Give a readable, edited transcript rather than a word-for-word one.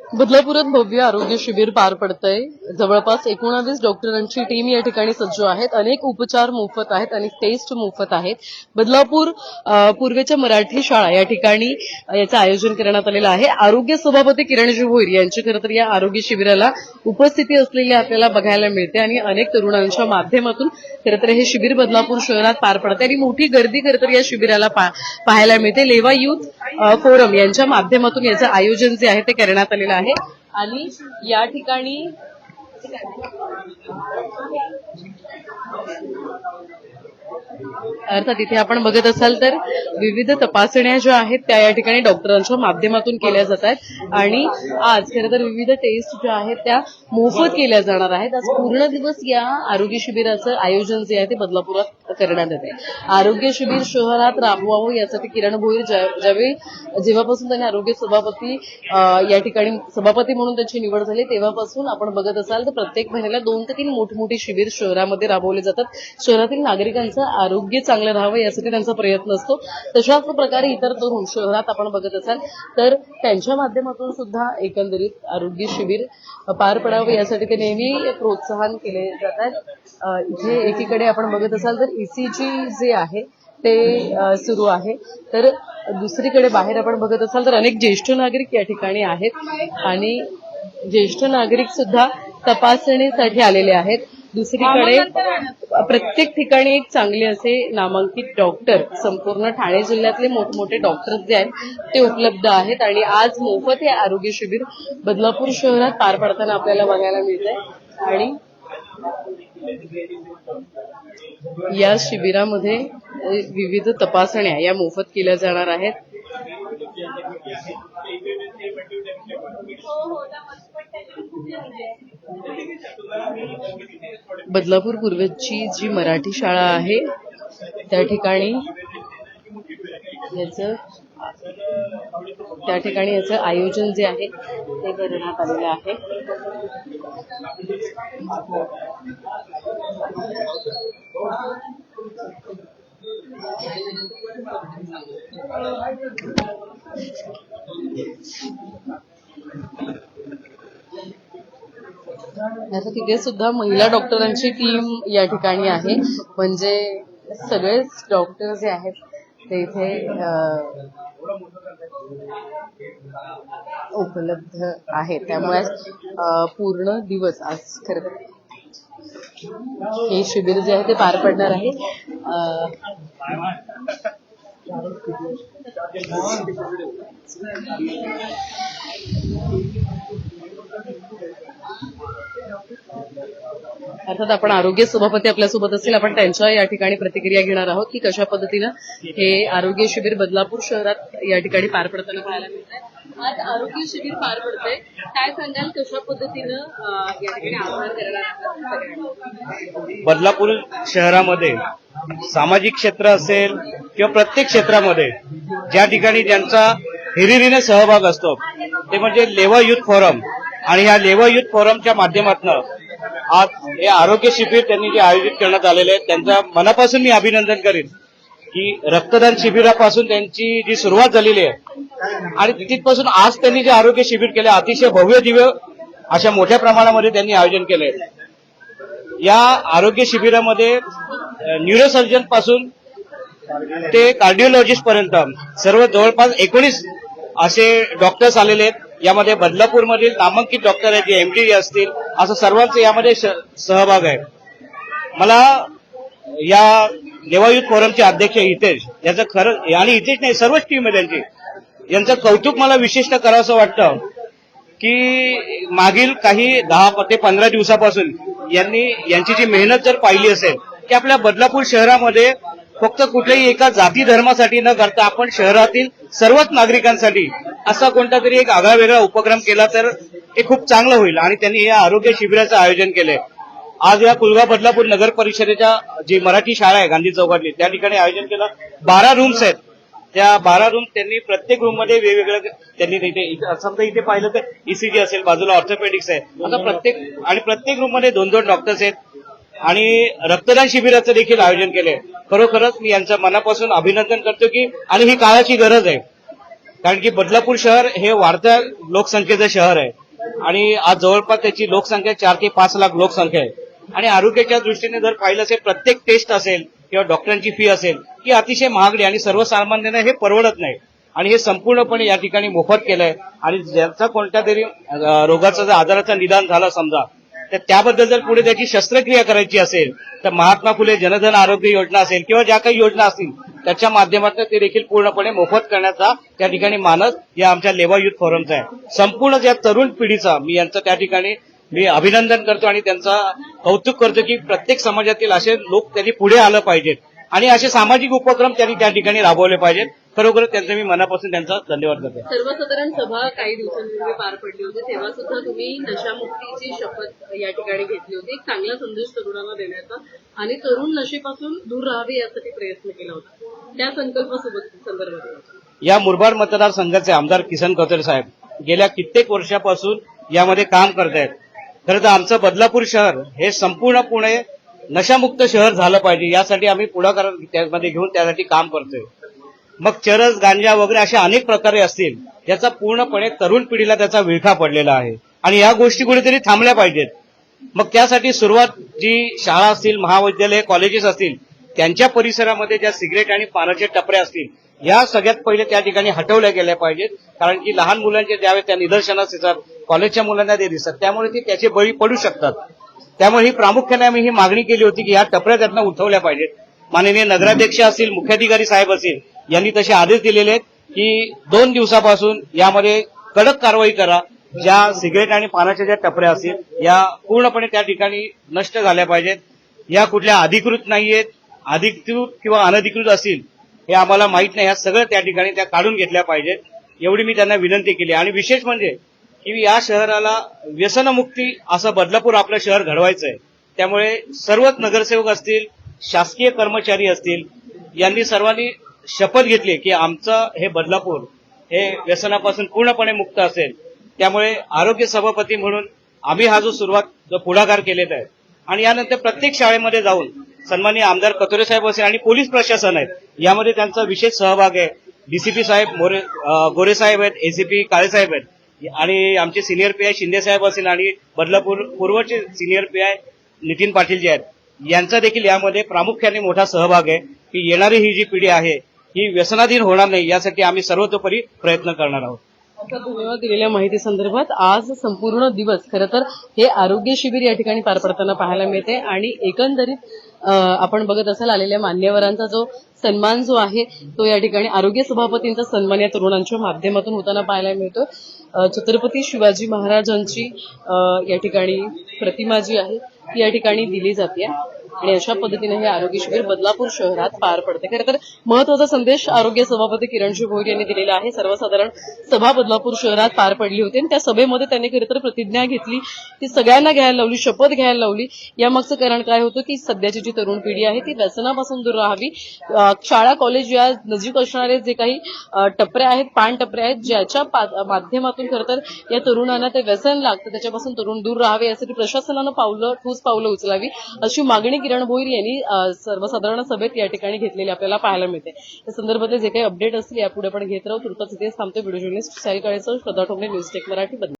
बदलापुरात भव्य आरोग्य शिबिर पार पडतंय। जवळपास 19 डॉक्टरांची टीम या ठिकाणी सज्ज आहेत। अनेक उपचार मोफत आहेत, अनेक टेस्ट मोफत आहेत। बदलापूर पूर्वेच्या मराठी शाळा या ठिकाणी याचं आयोजन करण्यात आलेलं आहे। आरोग्य सभापती किरणजी भोईर यांची खरं तर या आरोग्य शिबिराला उपस्थिती असलेली आपल्याला बघायला मिळते आणि अनेक तरुणांच्या माध्यमातून खरं तर हे शिबिर बदलापूर शहरात पार पडते आणि मोठी गर्दी खरं तर या शिबिराला पाहायला मिळते। लेवा युथ फोरम यांच्या माध्यमातून याचं आयोजन जे आहे ते करण्यात आलेलं आहे आणि या ठिकाणी अर्थात इथे आपण बघत असाल तर विविध तपासण्या ज्या आहेत त्या या ठिकाणी डॉक्टरांच्या माध्यमातून केल्या जात आहेत आणि आज खरं तर विविध टेस्ट ज्या आहेत त्या मोफत केल्या जाणार आहेत। आज पूर्ण दिवस या आरोग्य शिबिराचं आयोजन जे आहे ते बदलापुरात करण्यात येते। आरोग्य शिबिर शहरात राबवावं यासाठी किरण भोईर जेव्हापासून त्यांनी आरोग्य सभापती या ठिकाणी सभापती म्हणून त्यांची निवड झाली तेव्हापासून आपण बघत असाल तर प्रत्येक महिन्याला 2 ते 3 मोठमोठी शिबिर शहरामध्ये राबवले जातात। शहरातील नागरिकांचं आरोग्य चांगलं राहावं यासाठी त्यांचा प्रयत्न असतो। तशाच प्रकारे इतर तरुण शहरात आपण बघत असाल तर त्यांच्या माध्यमातून सुद्धा एकंदरीत आरोग्य शिबिर पार पडावं यासाठी ते नेहमी प्रोत्साहन केले जातात। इथे एकीकडे आपण बघत असाल तर ईसीजी जे आहे ते सुरू आहे तर दुसरीकडे बाहेर आपण बघत असाल तर अनेक ज्येष्ठ नागरिक या ठिकाणी आहेत आणि ज्येष्ठ नागरिक सुद्धा तपासणीसाठी आलेले आहेत। दुसरीकडे प्रत्येक ठिकाणी एक चांगले असे नामांकित डॉक्टर संपूर्ण ठाणे जिल्ह्यातले मोठमोठे डॉक्टर जे आहेत ते उपलब्ध आहेत आणि आज मोफत हे आरोग्य शिबिर बदलापूर शहरात पार पडताना आपल्याला बघायला मिळतंय आणि या शिबिरामध्ये विविध तपासण्या या मोफत केल्या जाणार आहेत। बदलापूर पूर्वेची जी मराठी शाळा आहे त्या ठिकाणी याचं आयोजन जे आहे ते करण्यात आलेलं आहे। आता तिथे सुद्धा महिला डॉक्टरांची टीम या ठिकाणी आहे म्हणजे सगळेच डॉक्टर जे आहेत ते इथे उपलब्ध आहेत। त्यामुळे पूर्ण दिवस आज खरं हे शिबिर जे आहे ते पार पडणार आहे। अर्थात आपण आरोग्य सभापती आपल्यासोबत असतील, आपण त्यांच्या या ठिकाणी प्रतिक्रिया घेणार आहोत की कशा पद्धतीनं हे आरोग्य शिबिर बदलापूर शहरात या ठिकाणी पार पडताना पाहायला मिळतंय। आज आरोग्य शिबिर पार पडतंय, काय सांगाल कशा पद्धतीनं या ठिकाणी आवाहन करणार? बदलापूर शहरामध्ये सामाजिक क्षेत्र असेल किंवा प्रत्येक क्षेत्रामध्ये ज्या ठिकाणी ज्यांचा हिरिरीने सहभाग असतो ते म्हणजे लेवा युथ फोरम आणि ह्या लेवा युथ फोरमच्या माध्यमातून आज हे आरोग्य शिबिर त्यांनी जे आयोजित करण्यात आलेले आहे त्यांचा मनापासून मी अभिनंदन करेन की रक्तदान शिबिरापासून त्यांची जी सुरुवात झालेली आहे आणि तिथपासून आज त्यांनी जे आरोग्य शिबिर केले अतिशय भव्य दिव्य अशा मोठ्या प्रमाणामध्ये त्यांनी आयोजन केले। या आरोग्य शिबिरामध्ये न्यूरोसर्जन पासून ते कार्डिओलॉजिस्ट पर्यंत सर्व जवळपास 19 असे डॉक्टर्स आलेले आहेत। यामध्ये बदलापूरमधील नामांकित डॉक्टर आहेत जे MD असतील असं सर्वांचे यामध्ये सहभाग आहे। मला या लेवा युथ फोरमचे अध्यक्ष हितेश याचं खरं आणि हितेश नाही सर्वच टीम आहे त्यांची यांचं कौतुक मला विशिष्ट करावंसं वाटतं की मागील काही 10 ते 15 दिवसापासून यांची जी मेहनत जर पाहिली असेल की आपल्या बदलापूर शहरामध्ये फक्त कुठल्याही एका जाती धर्मासाठी न करता आपण शहरातील सर्वच नागरिकांसाठी असा कोणता तरी एक आगळा वेगळा उपक्रम केला तर ते खूप चांगलं होईल आणि त्यांनी या आरोग्य शिबिराचं आयोजन केलंय। आज या कुलगाव बदलापूर नगर परिषदेच्या जी मराठी शाळा आहे गांधी चौकातली त्या ठिकाणी आयोजन केलं। 12 रूम्स आहेत, त्या 12 रूम त्यांनी प्रत्येक रूम मध्ये वेगवेगळं त्यांनी तिथे समजा इथे पाहिलं तर ECG असेल, बाजूला ऑर्थोपेडिक्स आहे, आता प्रत्येक रूम मध्ये 2-2 डॉक्टर्स आहेत आणि रक्तदान शिबिराचं देखील आयोजन केलंय। खरोखरच मी यांचं मनापासून अभिनंदन करतो की आणि ही काळाची गरज आहे। कारण की बदलापूर शहर हे वाढत्या लोकसंख्येचं शहर आहे आणि आज जवळपास त्याची लोकसंख्या 4 ते 5 लाख लोकसंख्या आहे. आणि आरोग्याच्या दृष्टीने जर पाहिलं असेल, प्रत्येक टेस्ट असेल किंवा डॉक्टरांची फी असेल ही अतिशय महागडी आणि सर्वसामान्यांना हे परवडत नाही. आणि हे संपूर्णपणे या ठिकाणी मोफत केलंय. आणि ज्यांचा कोणत्या तरी रोगाचा जर आजाराचं निदान झालं समजा, तर त्याबद्दल जर पुढे त्याची शस्त्रक्रिया करायची असेल तर महात्मा फुले जनधन आरोग्य योजना असेल किंवा ज्या काही योजना असतील त्याच्या माध्यमातून ते देखील पूर्णपणे मोफत करण्याचा त्या ठिकाणी मानस या आमच्या लेवा युथ फोरमचा आहे. संपूर्ण ज्या तरुण पिढीचा मी यांचं त्या ठिकाणी अभिनंदन करतो आणि त्यांचा कौतुक करतो की प्रत्येक समाजातील असे लोक त्यांनी पुढे आलं पाहिजेत आणि असे सामाजिक उपक्रम त्यांनी त्या ठिकाणी राबवले पाहिजेत. खरोखर त्यांचं मी मनापासून त्यांचा धन्यवाद करतो. सर्वसाधारण सभा काही दिवसांपूर्वी पार पडली होती, तेव्हा सुद्धा तुम्ही नशामुक्तीची शपथ या ठिकाणी घेतली होती. एक चांगला संदेश तरुणांना देण्याचा आणि तरुण नशेपासून दूर राहावे यासाठी प्रयत्न केला होता. त्या संदर्भात या मुरबाड मतदारसंघाचे आमदार किसन कथोरे साहेब गेल्या कित्येक वर्षापासून यामध्ये काम करत आहेत. खरं तर आमचं बदलापूर शहर हे संपूर्णपणे नशामुक्त शहर झालं पाहिजे यासाठी आम्ही पुढाकार त्यामध्ये घेऊन त्यासाठी काम करतोय. मग चरस, गांजा वगैरे अशा अनेक प्रकारे असतील याचा पूर्णपणे तरुण पिढीला त्याचा विळखा पडलेला आहे आणि या गोष्टी कुठेतरी थांबल्या पाहिजेत. मग त्यासाठी सुरुवात जी शाळा असतील, महाविद्यालय, कॉलेजेस असतील त्यांच्या परिसरामध्ये ज्या सिगरेट आणि पानाचे टपरे असतील या सगळ्यात पहिले त्या ठिकाणी हटवल्या गेल्या पाहिजेत. कारण की लहान मुलांचे ज्यावेळेस त्या निदर्शनास येतात, कॉलेजच्या मुलांना ते दिसतात, त्यामुळे ते त्याचे बळी पडू शकतात. त्यामुळे ही प्रामुख्याने आम्ही ही मागणी केली होती की ह्या टपऱ्या त्यातनं उठवल्या पाहिजेत. माननीय नगराध्यक्ष असतील, मुख्याधिकारी साहेब असतील यांनी तसे आदेश दिलेले आहेत की 2 दिवसापासून यामध्ये कडक कारवाई करा. ज्या सिगरेट आणि पानाच्या ज्या टपऱ्या असतील या पूर्णपणे त्या ठिकाणी नष्ट झाल्या पाहिजेत. या कुठल्या अधिकृत नाहीयेत, अधिकृत किंवा अनधिकृत असतील हे आम्हाला माहित नाही. या सगळं त्या ठिकाणी त्या काढून घेतल्या पाहिजेत एवढी मी त्यांना विनंती केली. आणि विशेष म्हणजे की या शहराला व्यसनमुक्ती असं बदलापूर आपलं शहर घडवायचं आहे. त्यामुळे सर्वच नगरसेवक असतील, शासकीय कर्मचारी असतील यांनी सर्वांनी शपथ घेतली की आमचं हे बदलापूर हे व्यसनापासून पूर्णपणे मुक्त असेल. त्यामुळे आरोग्य सभापती म्हणून आम्ही हा जो पुढाकार केलेला आहे आणि यानंतर प्रत्येक शाळेमध्ये जाऊन सन्माननीय आमदार कथोरे साहेब असेल आणि पोलीस प्रशासन आहेत यामध्ये त्यांचा विशेष सहभाग आहे. डीसीपी साहेब गोरे साहेब आहेत, एसीपी काळे साहेब आहेत आणि आमचे सिनियर पीआय शिंदे साहेब असतील आणि बदलापूर पूर्वचे सिनियर पीआय नितीन पाटील जे आहेत यांचा देखील यामध्ये प्रामुख्याने मोठा सहभाग आहे की येणारी ही जी पिढी आहे ही व्यसनाधीन होणार नाही यासाठी आम्ही सर्वतोपरी प्रयत्न करणार आहोत. आता धन्यवाद दिलेल्या माहिती संदर्भात. आज संपूर्ण दिवस खरं तर हे आरोग्य शिबिर या ठिकाणी पार पडताना पाहायला मिळते आणि एकंदरीत आपण बघत असाल आलेल्या मान्यवरांचा जो सन्मान जो आहे तो या ठिकाणी आरोग्य सभापतींचा सन्मान या तरुणांच्या माध्यमातून होताना पाहायला मिळतो. छत्रपती शिवाजी महाराजांची या ठिकाणी प्रतिमा जी आहे ती या ठिकाणी दिली जाते आणि अशा पद्धतीने हे आरोग्य शिबिर बदलापूर शहरात पार पडते. खरं तर महत्वाचा संदेश आरोग्य सभापती किरणजी भोईर यांनी दिलेला आहे. सर्वसाधारण सभा बदलापूर शहरात पार पडली होती आणि त्या सभेमध्ये त्यांनी खरं तर प्रतिज्ञा घेतली, ती सगळ्यांना घ्यायला लावली, शपथ घ्यायला लावली. यामागचं कारण काय होतं की सध्याची जी तरुण पिढी आहे ती व्यसनापासून दूर राहावी. शाळा, कॉलेज या नजीक असणारे जे काही टपऱ्या आहेत, पान टपऱ्या आहेत, ज्याच्या माध्यमातून खरं तर या तरुणांना ते व्यसन लागतं त्याच्यापासून तरुण दूर राहावे यासाठी प्रशासनानं ठोस पावलं उचलावी अशी मागणी किरण भोईर यांनी सर्वसाधारण सभेत या ठिकाणी घेतलेली आपल्याला पाहायला मिळते. या संदर्भातले जे काही अपडेट असतील यापुढे आपण घेत राहू. तुर्तास इथेच थांबतो. व्हिडिओ जर्नलिस्ट साई काळेसह श्रद्धा ठोंबरे, न्यूज टेक मराठी.